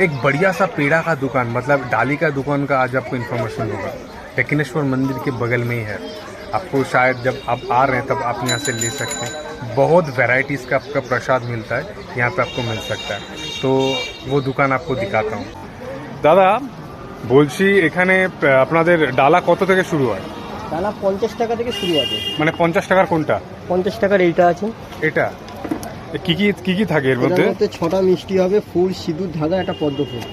एक बढ़िया सा पेड़ा का दुकान, मतलब डाली का दुकान का आज आपको इन्फॉर्मेशन होगा। दक्षिणेश्वर मंदिर के बगल में ही है। आपको शायद जब आप आ रहे हैं तब आप यहाँ से ले सकते हैं। बहुत वैरायटीज़ का आपका प्रसाद मिलता है, यहाँ पे आपको मिल सकता है। तो वो दुकान आपको दिखाता हूँ। दादा বলছি এখানে আপনাদের ডালা কত থেকে শুরু হয়? ডালা 50 টাকা থেকে শুরু আছে। মানে 50 টাকার কোনটা? 50 টাকার এইটা আছে। এটা কি কি কি থাকে এর মধ্যে? এর মধ্যে 6টা মিষ্টি হবে, ফুল, সিঁদুর, ধাগা, একটা পদ্ম ফুল।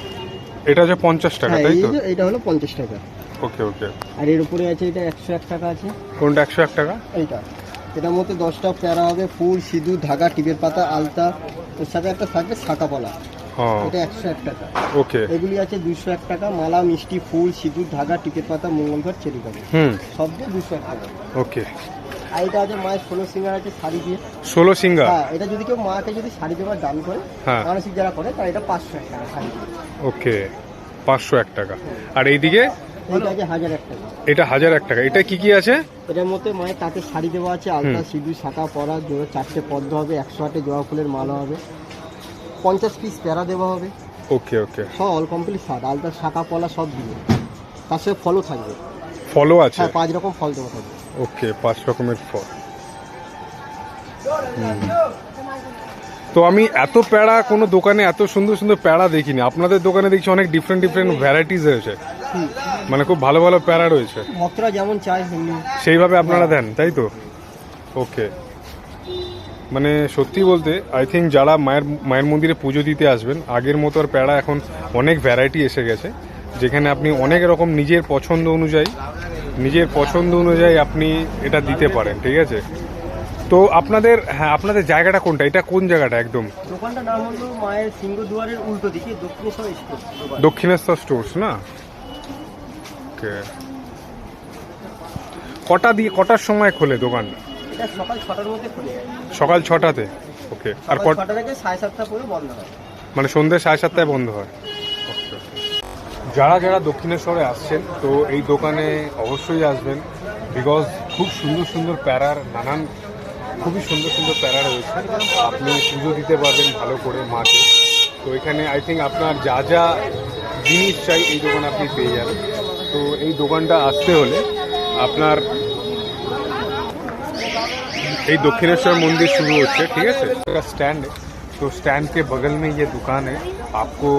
এটা যে 50 টাকা, তাই তো? এটা হলো 50 টাকা। ওকে ওকে। আর এর উপরে আছে এটা 101 টাকা আছে। কোনটা 101 টাকা? এইটা। এটার মধ্যে 10টা প্যারা হবে, ফুল, সিঁদুর, ধাগা, টিপের পাতা, আলতা, এর সাথে একটা থাকবে শাঁকাপলা। হ্যাঁ। এটা 101 টাকা। ওকে। এগুলি আছে 201 টাকা। মালা, মিষ্টি, ফুল, সিঁদুর, ধাগা, টিপের পাতা, মঙ্গলঘট, চেরি কাগজ। সব দিয়ে 201 টাকা। ওকে। আর এটা আছে মায়ের 16 সিঙ্গার আছে শাড়ি দিয়ে। 16 সিঙ্গার? হ্যাঁ, এটা যদি কেউ মাকে যদি শাড়ি দেওয়ার দান করে, মানসিক যারা করে, তার এটা 501 টাকা শাড়ি। ওকে, 501 টাকা। আর এইদিকে এটা আছে 1001 টাকা। এটা 1001 টাকা। এটা কি কি আছে? এটার মধ্যে মায়ের তাতে শাড়ি দেওয়া আছে, আলতা, সিঁদুর, শাঁকা পরা, জোড়া 4টে পদ্ম হবে, 108 জবা ফুলের মালা হবে, 50 পিস প্যারা দেওয়া হবে। ওকে ওকে। সব অল কমপ্লিট সাত, আলতা, শাঁকা পলা সব দিয়ে। তার সাথে ফলও থাকবে। ফলও আছে? হ্যাঁ, 5 রকম ফল দেওয়া থাকবে। ওকে, 5 রকমের ফল। তো আমি এত প্যাড়া কোনো দোকানে, এত সুন্দর সুন্দর প্যাড়া দেখিনি। আপনাদের দোকানে দেখছি অনেক ডিফারেন্ট ডিফারেন্ট ভ্যারাইটিস রয়েছে, মানে খুব ভালো ভালো প্যাড়া রয়েছে। ভক্তরা যেমন চায় সেইভাবে আপনারা দেন, তাই তো? ওকে। মানে সত্যি বলতে আই থিঙ্ক যারা মায়ের মন্দিরে পুজো দিতে আসবেন, আগের মতো আর প্যাড়া এখন অনেক ভ্যারাইটি এসে গেছে, যেখানে আপনি অনেক রকম নিজের পছন্দ অনুযায়ী আপনি এটা দিতে পারেন, ঠিক আছে? তো আপনাদের, হ্যাঁ, আপনাদের জায়গাটা কোনটা? এটা কোন জায়গাটা একদম? দোকানটার নাম হলো মায়ের সিংহদুয়ারের উল্টো দিকে দক্ষিণেশ্বর স্টোর। দক্ষিণেশ্বর স্টোর্স না? ওকে। কটার সময় খোলে দোকান? এটা সকাল 6টার মধ্যে খুলে যায়। সকাল 6টাতে? ওকে। আর 6টা থেকে 7:30 পর্যন্ত বন্ধ হয়। মানে সন্ধ্যে 7:30টায় বন্ধ হয়? ওকে। যারা যারা দক্ষিণেশ্বরে আসছেন তো এই দোকানে অবশ্যই আসবেন, বিকজ খুব সুন্দর সুন্দর প্যারার খুবই সুন্দর সুন্দর প্যারা রয়েছে। আপনি পুজো দিতে পারবেন ভালো করে মাকে। তো এখানে আই থিঙ্ক আপনার যা যা জিনিস চাই এই দোকানে আপনি পেয়ে যাবেন। তো এই দোকানটা আসতে হলে আপনার এই दक्षिणेश्वर मंदिर शुरू होते हैं, ठीक है, स्टैंड है। तो स्टैंड के बगल में ये दुकान है। आपको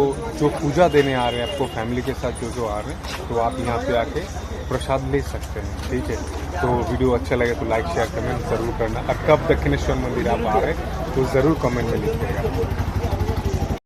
जो पूजा देने आ रहे हैं, आपको फैमिली के साथ जो आ रहे हैं, तो आप यहाँ पे आके प्रसाद ले सकते हैं, ठीक है। तो वीडियो अच्छा लगे तो लाइक शेयर कमेंट ज़रूर करना। और कब दक्षिणेश्वर मंदिर आप आ रहे हैं तो ज़रूर कमेंट में लिखिएगा।